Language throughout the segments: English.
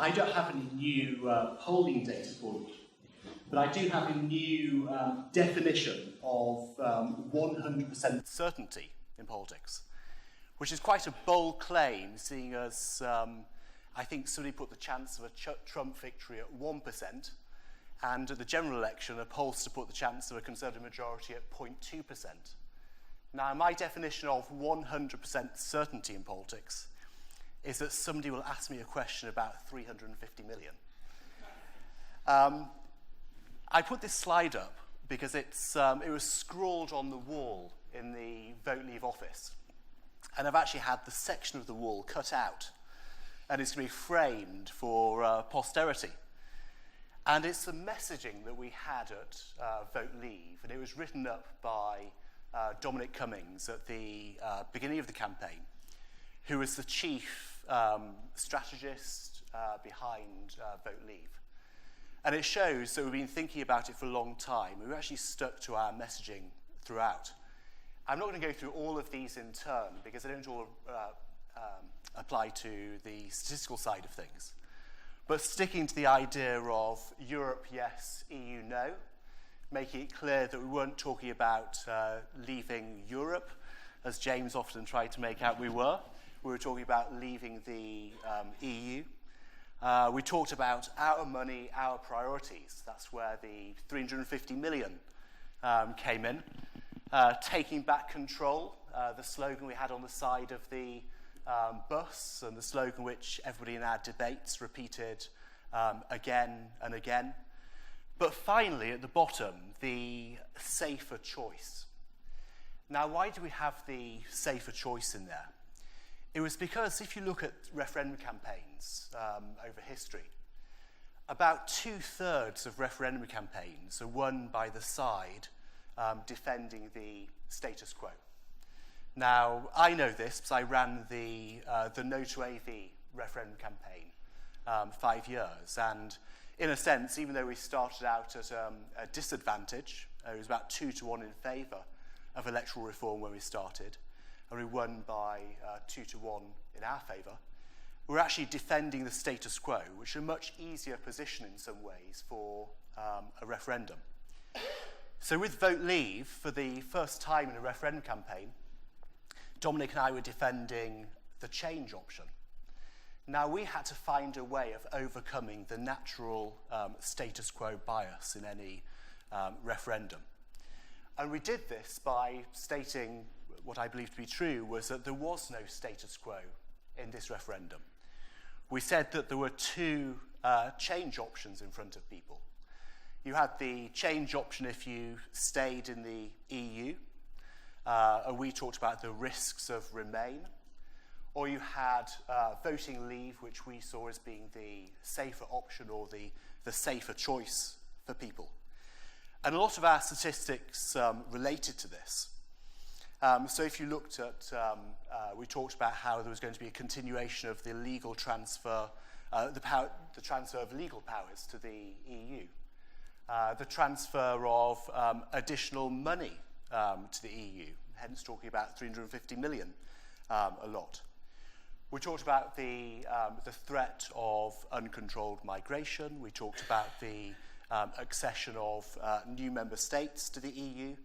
I don't have any new polling data for you, but I do have a new definition of 100% certainty in politics, which is quite a bold claim, seeing as I think somebody put the chance of a Trump victory at 1%, and at the general election, a pollster put the chance of a Conservative majority at 0.2%. Now, my definition of 100% certainty in politics is that somebody will ask me a question about 350 million. I put this slide up because it was scrawled on the wall in the Vote Leave office. And I've actually had the section of the wall cut out, and it's going to be framed for posterity. And it's the messaging that we had at Vote Leave, and it was written up by Dominic Cummings at the beginning of the campaign, who was the chief strategist behind Vote Leave. And it shows that we've been thinking about it for a long time. We've actually stuck to our messaging throughout. I'm not going to go through all of these in turn because they don't all apply to the statistical side of things. But sticking to the idea of Europe yes, EU no, making it clear that we weren't talking about leaving Europe, as James often tried to make out we were. We were talking about leaving the EU. We talked about our money, our priorities. That's where the 350 million came in. Taking back control, the slogan we had on the side of the bus, and the slogan which everybody in our debates repeated again and again. But finally, at the bottom, the safer choice. Now, why do we have the safer choice in there? It was because if you look at referendum campaigns over history, about 2/3 of referendum campaigns are won by the side defending the status quo. Now, I know this because I ran the No to AV referendum campaign 5 years, and in a sense, even though we started out at a disadvantage, it was about 2-1 in favour of electoral reform when we started, and we won by 2-1 in our favour, we're actually defending the status quo, which is a much easier position in some ways for a referendum. So with Vote Leave, for the first time in a referendum campaign, Dominic and I were defending the change option. Now, we had to find a way of overcoming the natural status quo bias in any referendum. And we did this by stating what I believe to be true was that there was no status quo in this referendum. We said that there were two change options in front of people. You had the change option if you stayed in the EU, and we talked about the risks of Remain, or you had voting leave, which we saw as being the safer option or the safer choice for people. And a lot of our statistics related to this. So if you looked at, we talked about how there was going to be a continuation of the legal transfer, the transfer of legal powers to the EU. The transfer of additional money to the EU, hence talking about 350 million a lot. We talked about the threat of uncontrolled migration. We talked about the accession of new member states to the EU,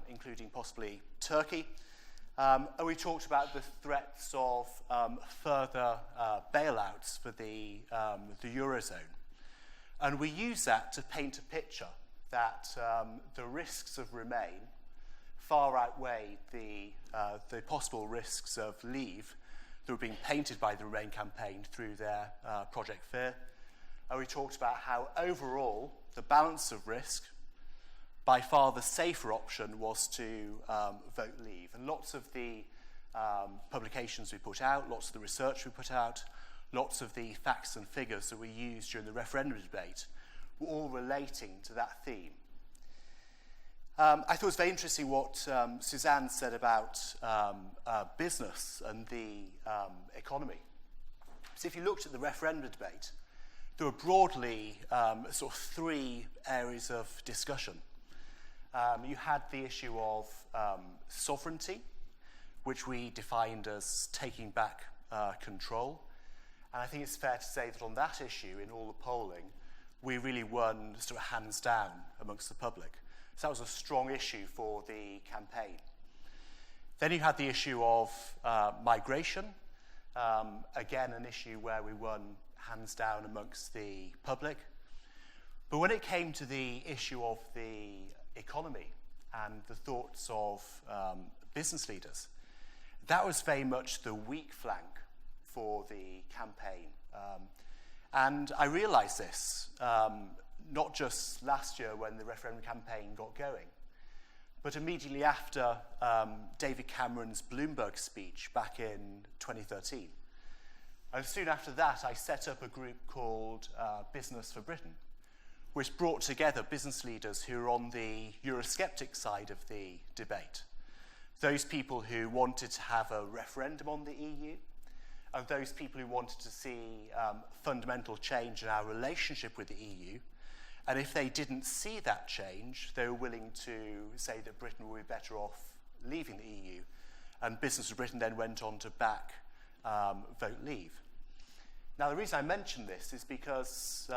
including possibly Turkey. And we talked about the threats of further bailouts for the Eurozone. And we use that to paint a picture that the risks of Remain far outweigh the possible risks of Leave that were being painted by the Remain campaign through their Project Fear. And we talked about how overall the balance of risk, by far the safer option was to vote Leave. And lots of the publications we put out, lots of the research we put out, lots of the facts and figures that we used during the referendum debate were all relating to that theme. I thought it was very interesting what Suzanne said about business and the economy. So if you looked at the referendum debate, there were broadly sort of three areas of discussion. You had the issue of sovereignty, which we defined as taking back control. And I think it's fair to say that on that issue, in all the polling, we really won sort of hands down amongst the public. So that was a strong issue for the campaign. Then you had the issue of migration. Again, an issue where we won hands down amongst the public. But when it came to the issue of the economy and the thoughts of business leaders, that was very much the weak flank for the campaign. And I realised this, not just last year when the referendum campaign got going, but immediately after David Cameron's Bloomberg speech back in 2013. And soon after that, I set up a group called Business for Britain, which brought together business leaders who were on the Eurosceptic side of the debate. Those people who wanted to have a referendum on the EU, and those people who wanted to see fundamental change in our relationship with the EU. And if they didn't see that change, they were willing to say that Britain would be better off leaving the EU. And Business for Britain then went on to back Vote Leave. Now, the reason I mention this is because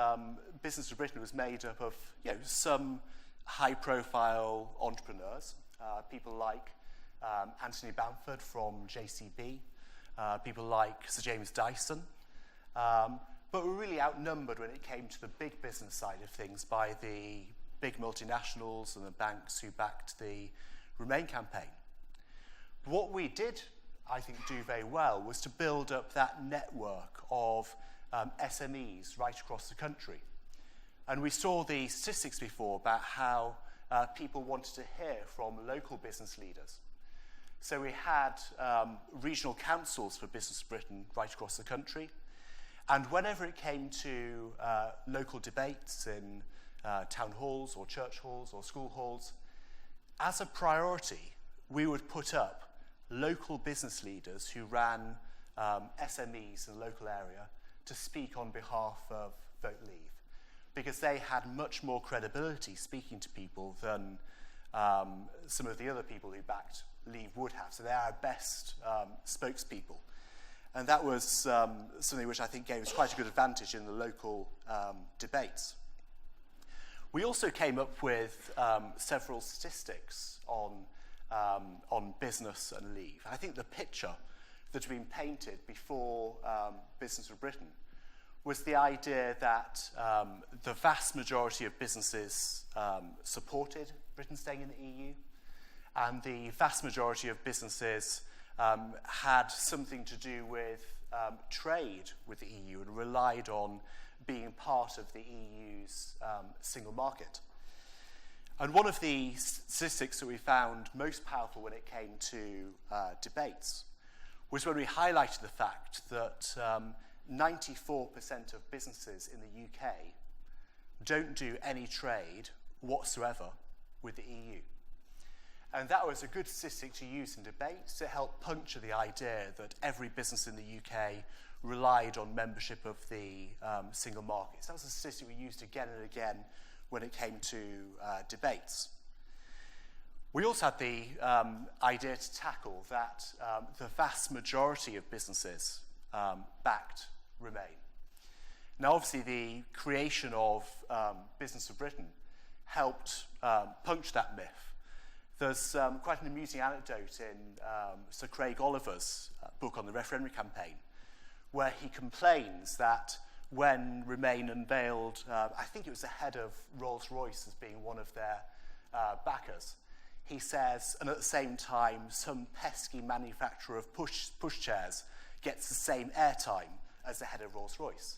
Business for Britain was made up of some high-profile entrepreneurs, people like Anthony Bamford from JCB, people like Sir James Dyson, but were really outnumbered when it came to the big business side of things by the big multinationals and the banks who backed the Remain campaign. What we did, I think, do very well was to build up that network of SMEs right across the country. And we saw the statistics before about how people wanted to hear from local business leaders. So we had regional councils for Business Britain right across the country. And whenever it came to local debates in town halls or church halls or school halls, as a priority, we would put up local business leaders who ran SMEs in the local area to speak on behalf of Vote Leave, because they had much more credibility speaking to people than some of the other people who backed Leave would have. So they're our best spokespeople. And that was something which I think gave us quite a good advantage in the local debates. We also came up with several statistics on business and leave. I think the picture that had been painted before Business for Britain was the idea that the vast majority of businesses supported Britain staying in the EU, and the vast majority of businesses had something to do with trade with the EU and relied on being part of the EU's single market. And one of the statistics that we found most powerful when it came to debates was when we highlighted the fact that 94% of businesses in the UK don't do any trade whatsoever with the EU. And that was a good statistic to use in debates to help puncture the idea that every business in the UK relied on membership of the single market. So that was a statistic we used again and again when it came to debates. We also had the idea to tackle that the vast majority of businesses backed Remain. Now, obviously, the creation of Business for Britain helped puncture that myth. There's quite an amusing anecdote in Sir Craig Oliver's book on the referendum campaign, where he complains that when Remain unveiled, I think it was the head of Rolls-Royce as being one of their backers, he says, and at the same time, some pesky manufacturer of pushchairs gets the same airtime as the head of Rolls-Royce.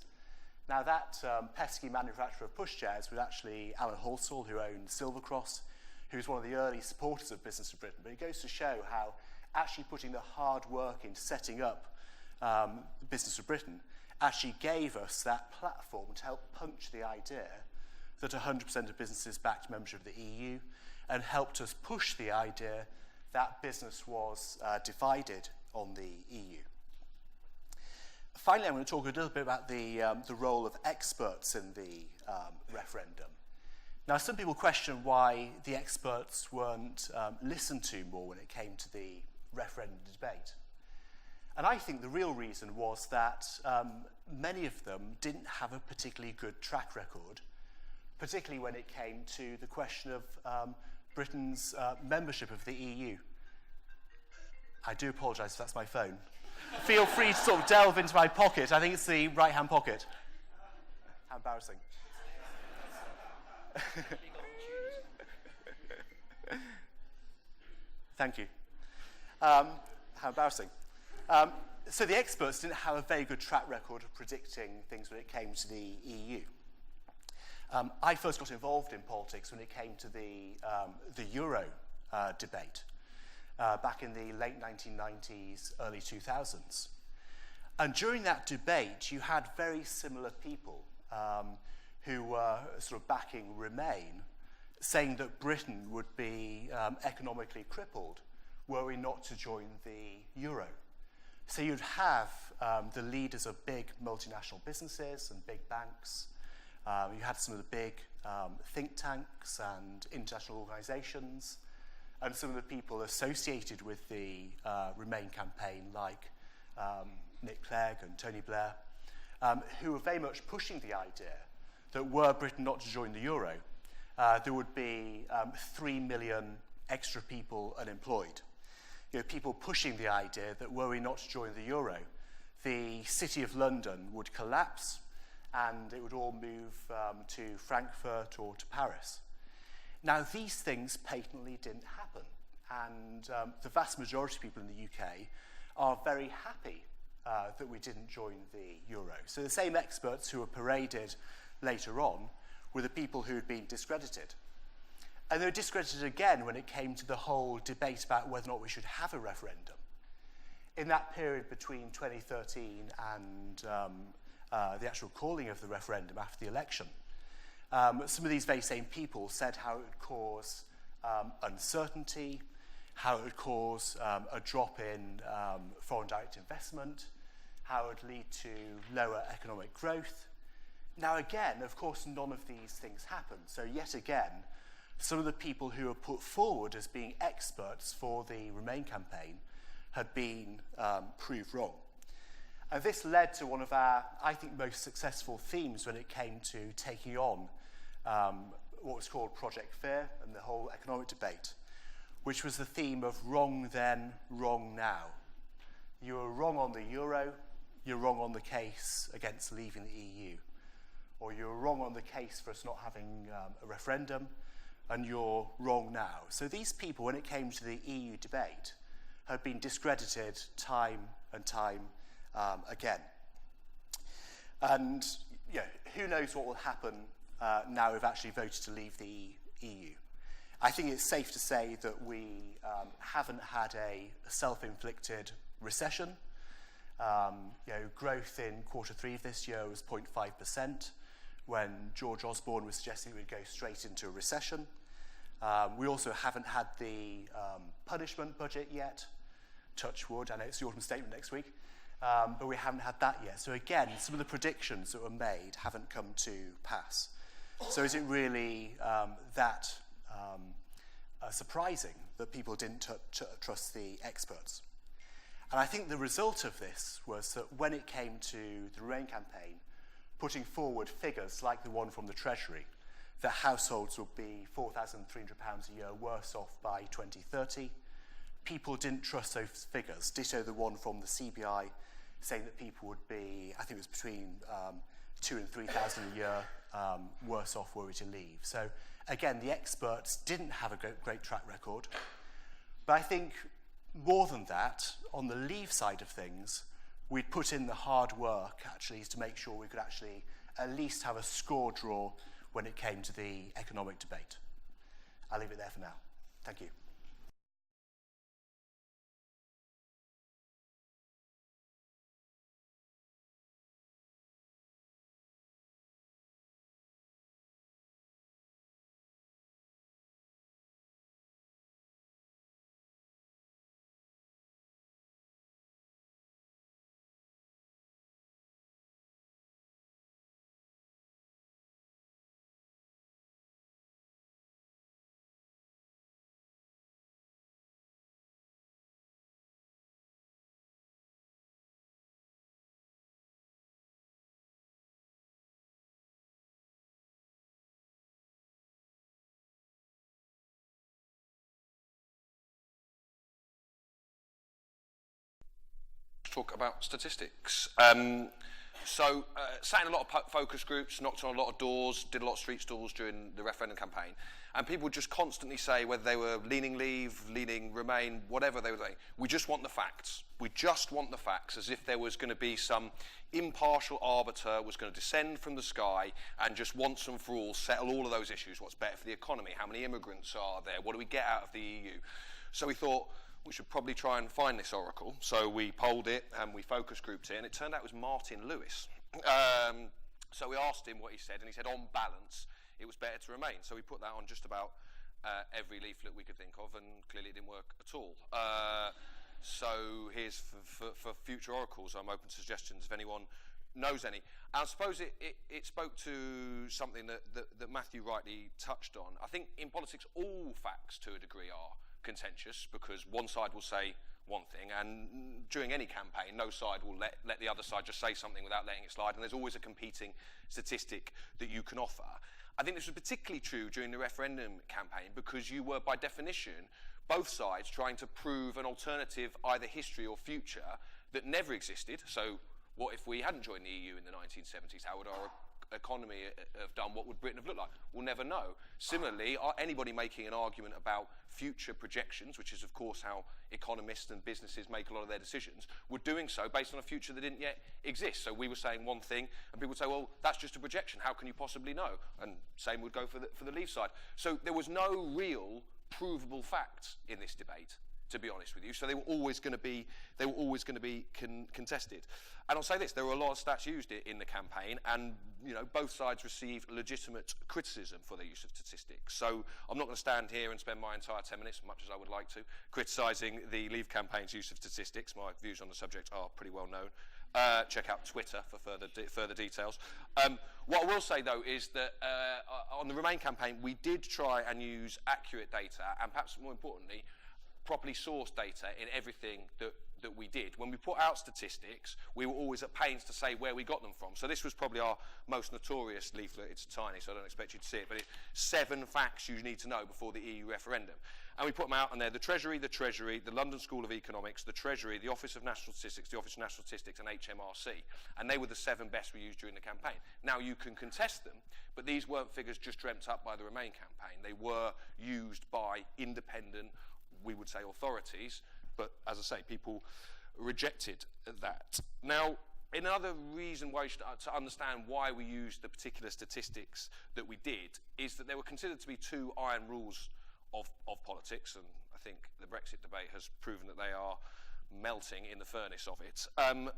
Now, that pesky manufacturer of pushchairs was actually Alan Halsall, who owned Silver Cross, who was one of the early supporters of Business for Britain. But it goes to show how actually putting the hard work into setting up Business for Britain actually gave us that platform to help puncture the idea that 100% of businesses backed membership of the EU, and helped us push the idea that business was divided on the EU. Finally, I'm going to talk a little bit about the role of experts in the referendum. Now, some people question why the experts weren't listened to more when it came to the referendum debate. And I think the real reason was that many of them didn't have a particularly good track record, particularly when it came to the question of Britain's membership of the EU. I do apologise if that's my phone. Feel free to sort of delve into my pocket. I think it's the right-hand pocket. How embarrassing. Thank you. How embarrassing. So the experts didn't have a very good track record of predicting things when it came to the EU. I first got involved in politics when it came to the Euro debate back in the late 1990s, early 2000s. And during that debate, you had very similar people who were sort of backing Remain, saying that Britain would be economically crippled were we not to join the Euro. So you'd have the leaders of big multinational businesses and big banks. You had some of the big think tanks and international organisations, and some of the people associated with the Remain campaign, like Nick Clegg and Tony Blair, who were very much pushing the idea that were Britain not to join the Euro, there would be 3 million extra people unemployed. You know, people pushing the idea that were we not to join the Euro, the City of London would collapse and it would all move to Frankfurt or to Paris. Now, these things patently didn't happen, and the vast majority of people in the UK are very happy that we didn't join the Euro. So the same experts who were paraded later on were the people who had been discredited. And they were discredited again when it came to the whole debate about whether or not we should have a referendum. In that period between 2013 and the actual calling of the referendum after the election, some of these very same people said how it would cause uncertainty, how it would cause a drop in foreign direct investment, how it would lead to lower economic growth. Now again, of course, none of these things happened. So yet again, some of the people who were put forward as being experts for the Remain campaign had been proved wrong. And this led to one of our, I think, most successful themes when it came to taking on what was called Project Fear and the whole economic debate, which was the theme of wrong then, wrong now. You were wrong on the Euro, you're wrong on the case against leaving the EU. Or you're wrong on the case for us not having a referendum, and you're wrong now. So these people, when it came to the EU debate, had been discredited time and time again. And who knows what will happen now we've actually voted to leave the EU. I think it's safe to say that we haven't had a self-inflicted recession. Growth in Q3 of this year was 0.5%, when George Osborne was suggesting we'd go straight into a recession. We also haven't had the punishment budget yet. Touch wood, I know it's the autumn statement next week, but we haven't had that yet. So again, some of the predictions that were made haven't come to pass. So is it really that surprising that people didn't trust the experts? And I think the result of this was that when it came to the Remain campaign, putting forward figures like the one from the Treasury, that households would be £4,300 a year worse off by 2030, people didn't trust those figures. Ditto the one from the CBI saying that people would be, I think it was between 2,000 and 3,000 a year worse off were we to leave. So again, the experts didn't have a great track record. But I think more than that, on the leave side of things, we'd put in the hard work actually to make sure we could actually at least have a score draw when it came to the economic debate. I'll leave it there for now. Thank you. talk about statistics. Sat in a lot of focus groups, knocked on a lot of doors, did a lot of street stalls during the referendum campaign, and people would just constantly say, whether they were leaning Leave, leaning Remain, whatever they were saying, we just want the facts. We just want the facts, as if there was going to be some impartial arbiter was going to descend from the sky and just once and for all settle all of those issues. What's better for the economy? How many immigrants are there? What do we get out of the EU? So we thought, we should probably try and find this oracle. So we polled it and we focus grouped it, and it turned out it was Martin Lewis. So we asked him what he said, and he said, on balance, it was better to remain. So we put that on just about every leaflet we could think of, and clearly it didn't work at all. So here's for future oracles. I'm open to suggestions if anyone knows any. And I suppose it spoke to something that Matthew rightly touched on. I think in politics, all facts to a degree are contentious, because one side will say one thing, and during any campaign, no side will let the other side just say something without letting it slide, and there's always a competing statistic that you can offer. I think this was particularly true during the referendum campaign, because you were, by definition, both sides trying to prove an alternative, either history or future, that never existed. So what if we hadn't joined the EU in the 1970s? How would our economy have done? What would Britain have looked like? We'll never know. Similarly, anybody making an argument about future projections, which is of course how economists and businesses make a lot of their decisions, were doing so based on a future that didn't yet exist. So we were saying one thing, and people would say, well, that's just a projection. How can you possibly know? And same would go for the Leave side. So there was no real provable facts in this debate, to be honest with you. So they were always going to be contested. And I'll say this: there were a lot of stats used in the campaign, and both sides received legitimate criticism for their use of statistics. So I'm not going to stand here and spend my entire 10 minutes, as much as I would like to, criticising the Leave campaign's use of statistics. My views on the subject are pretty well known. Check out Twitter for further details. What I will say, though, is that on the Remain campaign, we did try and use accurate data, and perhaps more importantly, properly sourced data in everything that we did. When we put out statistics, we were always at pains to say where we got them from. So this was probably our most notorious leaflet. It's tiny, so I don't expect you to see it, but it's 7 facts you need to know before the EU referendum. And we put them out, and they're the Treasury, the London School of Economics, the Treasury, the Office of National Statistics, the Office of National Statistics, and HMRC. And they were the 7 best we used during the campaign. Now, you can contest them, but these weren't figures just dreamt up by the Remain campaign. They were used by independent, we would say, authorities, but as I say, people rejected that. Now, another reason why you should to understand why we used the particular statistics that we did is that they were considered to be 2 iron rules of politics, and I think the Brexit debate has proven that they are melting in the furnace of it.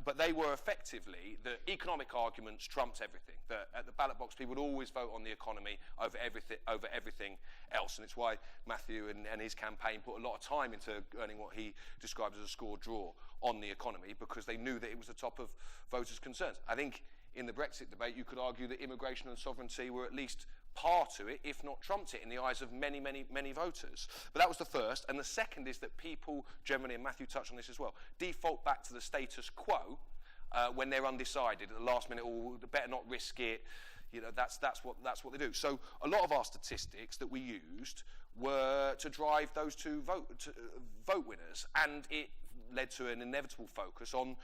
But they were effectively the economic arguments trumped everything. That at the ballot box, people would always vote on the economy over everything else, and it's why Matthew and his campaign put a lot of time into earning what he described as a score draw on the economy, because they knew that it was the top of voters' concerns. I think in the Brexit debate, you could argue that immigration and sovereignty were at least par to it, if not trumped it, in the eyes of many, many, many voters. But that was the first. And the second is that people generally, and Matthew touched on this as well, default back to the status quo when they're undecided at the last minute. Oh, better not risk it. That's what they do. So a lot of our statistics that we used were to drive those two vote winners, and it led to an inevitable focus on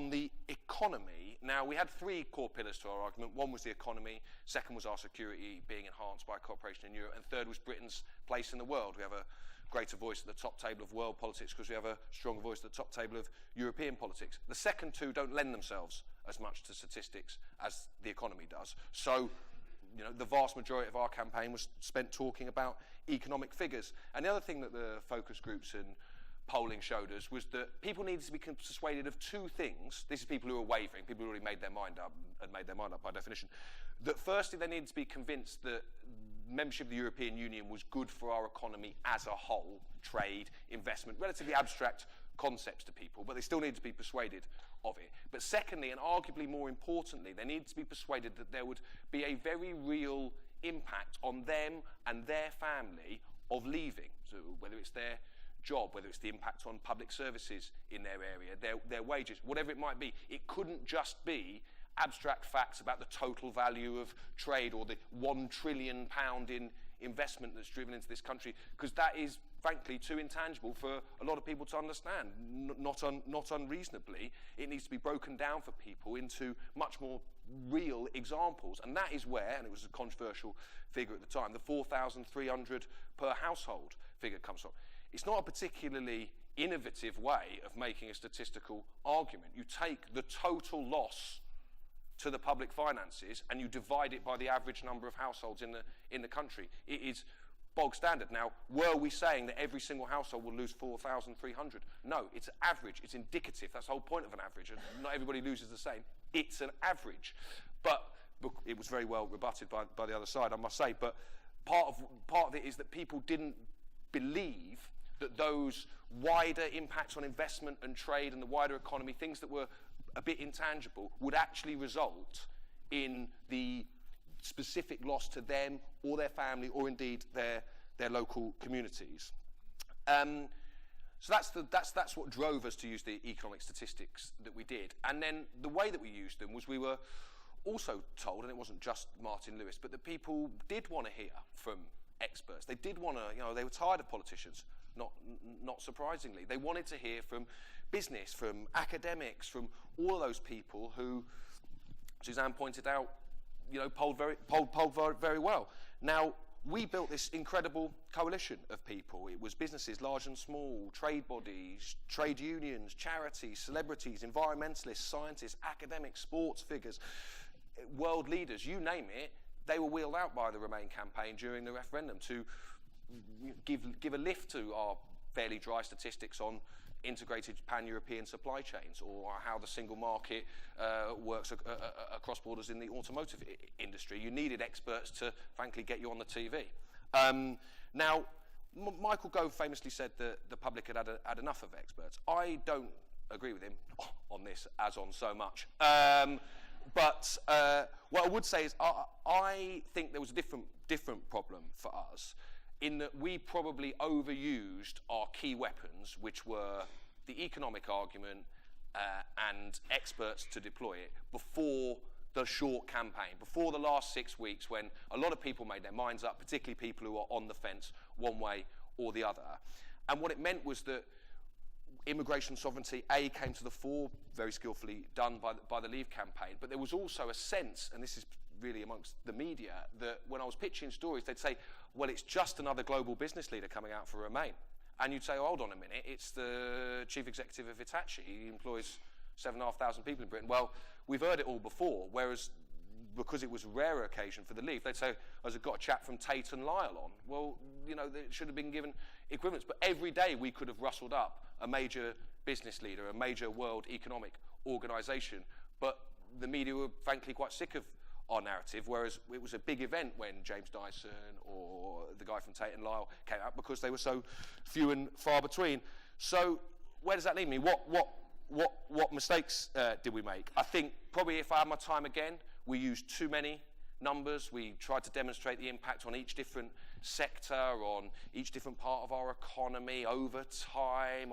the economy. Now, we had 3 core pillars to our argument. One was the economy, second was our security being enhanced by cooperation in Europe, and third was Britain's place in the world. We have a greater voice at the top table of world politics because we have a stronger voice at the top table of European politics. The second 2 don't lend themselves as much to statistics as the economy does. So, the vast majority of our campaign was spent talking about economic figures. And the other thing that the focus groups and polling showed us was that people needed to be persuaded of 2 things. This is people who are wavering, people who already made their mind up, and made their mind up by definition. That firstly, they needed to be convinced that membership of the European Union was good for our economy as a whole, trade, investment, relatively abstract concepts to people, but they still needed to be persuaded of it. But secondly, and arguably more importantly, they needed to be persuaded that there would be a very real impact on them and their family of leaving. So whether it's their job, whether it's the impact on public services in their area, their wages, whatever it might be. It couldn't just be abstract facts about the total value of trade or the £1 trillion investment that's driven into this country, because that is, frankly, too intangible for a lot of people to understand. Not unreasonably, it needs to be broken down for people into much more real examples. And that is where, and it was a controversial figure at the time, the 4,300 per household figure comes from. It's not a particularly innovative way of making a statistical argument. You take the total loss to the public finances and you divide it by the average number of households in the country. It is bog standard. Now, were we saying that every single household will lose 4,300? No, it's average, it's indicative. That's the whole point of an average. Not everybody loses the same. It's an average. But it was very well rebutted by the other side, I must say. But part of it is that people didn't believe that those wider impacts on investment and trade and the wider economy, things that were a bit intangible, would actually result in the specific loss to them or their family or indeed their local communities. So that's what drove us to use the economic statistics that we did. And then the way that we used them was we were also told, and it wasn't just Martin Lewis, but that people did want to hear from experts. They did want to, they were tired of politicians, not surprisingly. They wanted to hear from business, from academics, from all of those people who, Suzanne pointed out, polled very well. Now, we built this incredible coalition of people. It was businesses, large and small, trade bodies, trade unions, charities, celebrities, environmentalists, scientists, academics, sports figures, world leaders, you name it. They were wheeled out by the Remain campaign during the referendum to give a lift to our fairly dry statistics on integrated pan-European supply chains, or how the single market works across borders in the automotive industry. You needed experts to, frankly, get you on the TV. Now, Michael Gove famously said that the public had enough of experts. I don't agree with him on this, as on so much. But what I would say is I think there was a different problem for us, in that we probably overused our key weapons, which were the economic argument and experts to deploy it, before the short campaign, before the last 6 weeks, when a lot of people made their minds up, particularly people who are on the fence one way or the other. And what it meant was that immigration sovereignty, came to the fore, very skillfully done by the Leave campaign, but there was also a sense, and this is really amongst the media, that when I was pitching stories, they'd say, well, it's just another global business leader coming out for Remain. And you'd say, oh, hold on a minute, it's the chief executive of Hitachi. He employs 7,500 people in Britain. Well, we've heard it all before, whereas because it was a rarer occasion for the Leave, they'd say, oh, I've got a chap from Tate and Lyle on. Well, they should have been given equivalents. But every day we could have rustled up a major business leader, a major world economic organisation. But the media were, frankly, quite sick of our narrative, whereas it was a big event when James Dyson or the guy from Tate and Lyle came out, because they were so few and far between. So where does that leave me? What mistakes did we make? I think probably if I had my time again, we used too many numbers. We tried to demonstrate the impact on each different sector, on each different part of our economy over time.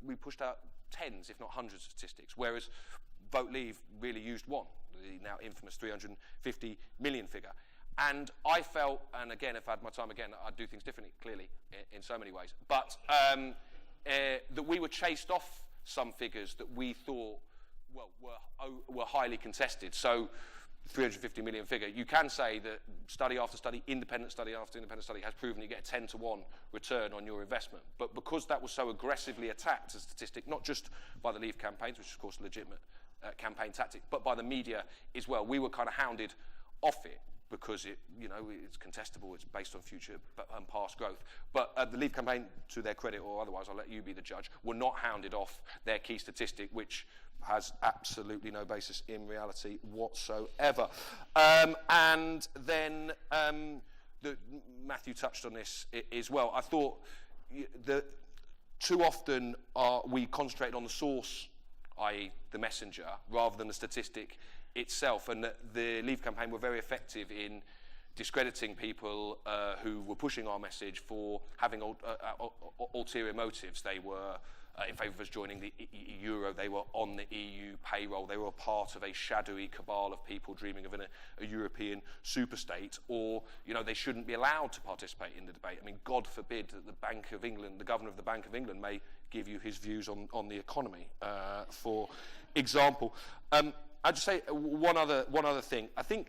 We pushed out tens, if not hundreds of statistics, whereas Vote Leave really used one, the now infamous 350 million figure. And I felt, and again, if I had my time again, I'd do things differently, clearly, in so many ways, but that we were chased off some figures that we thought were highly contested. So 350 million figure, you can say that study after study, independent study after independent study has proven you get a 10-to-1 return on your investment. But because that was so aggressively attacked as a statistic, not just by the Leave campaigns, which is of course a legitimate campaign tactic, but by the media as well, we were kind of hounded off it, because it's contestable, it's based on future and past growth. But the Leave campaign, to their credit, or otherwise I'll let you be the judge, were not hounded off their key statistic, which has absolutely no basis in reality whatsoever. And then Matthew touched on this as well. I thought that too often we concentrated on the source, i.e. the messenger, rather than the statistic itself, and that the Leave campaign were very effective in discrediting people who were pushing our message for having ulterior motives. They were in favour of us joining the euro. They were on the EU payroll. They were a part of a shadowy cabal of people dreaming of a European superstate, or, you know, they shouldn't be allowed to participate in the debate. I mean, God forbid that the Bank of England, the governor of the Bank of England, may give you his views on the economy, for example. I'd just say one other thing. I think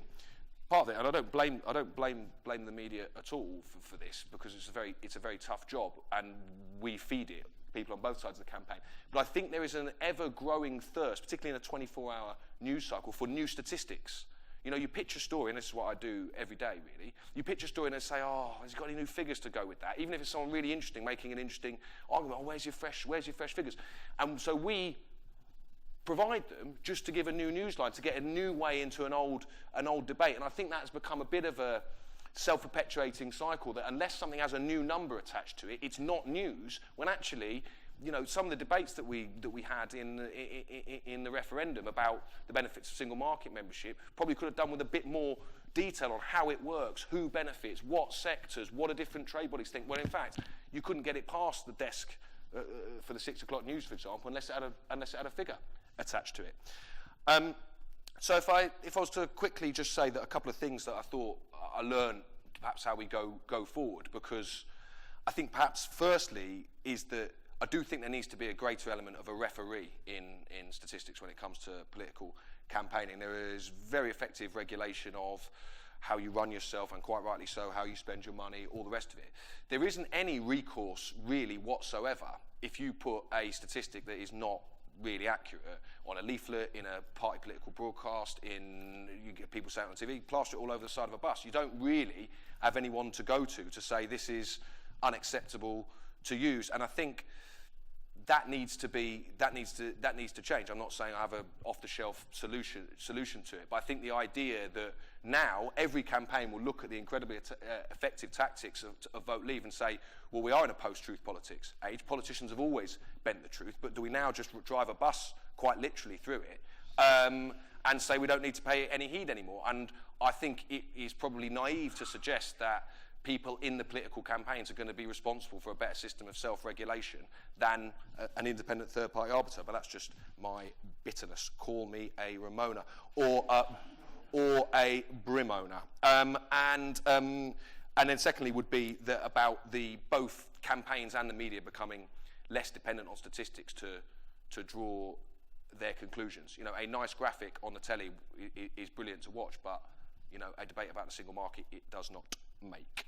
part of it, and I don't blame the media at all for this, because it's a very tough job, and we feed it, people on both sides of the campaign. But I think there is an ever-growing thirst, particularly in a 24-hour news cycle, for new statistics. You know, you pitch a story, and this is what I do every day, really. You pitch a story and they say, oh, has he got any new figures to go with that? Even if it's someone really interesting, making an interesting argument, oh, where's your fresh figures? And so we provide them just to give a new newsline, to get a new way into an old debate. And I think that has become a bit of a self-perpetuating cycle, that unless something has a new number attached to it, it's not news, when actually, you know, some of the debates that we had in the referendum about the benefits of single market membership probably could have done with a bit more detail on how it works, who benefits, what sectors, what do different trade bodies think. Well, in fact, you couldn't get it past the desk for the 6 o'clock news, for example, unless it had a figure attached to it. So if I was to quickly just say that a couple of things that I thought I learned, perhaps how we go forward, because I think perhaps firstly is that I do think there needs to be a greater element of a referee in statistics when it comes to political campaigning. There is very effective regulation of how you run yourself, and quite rightly so, how you spend your money, all the rest of it. There isn't any recourse really whatsoever if you put a statistic that is not really accurate on a leaflet, in a party political broadcast, you get people saying it on TV, plaster it all over the side of a bus. You don't really have anyone to go to say this is unacceptable to use. And I think that needs to change. I'm not saying I have an off-the-shelf solution to it, but I think the idea that now every campaign will look at the incredibly effective tactics of Vote Leave and say, well, we are in a post-truth politics age. Politicians have always bent the truth, but do we now just drive a bus quite literally through it and say we don't need to pay any heed anymore? And I think it is probably naive to suggest that people in the political campaigns are going to be responsible for a better system of self-regulation than an independent third-party arbiter. But that's just my bitterness. Call me a Ramona or a Brimona. And then secondly would be that about both campaigns and the media becoming less dependent on statistics to draw their conclusions. You know, a nice graphic on the telly is brilliant to watch, but, you know, a debate about the single market, it does not make.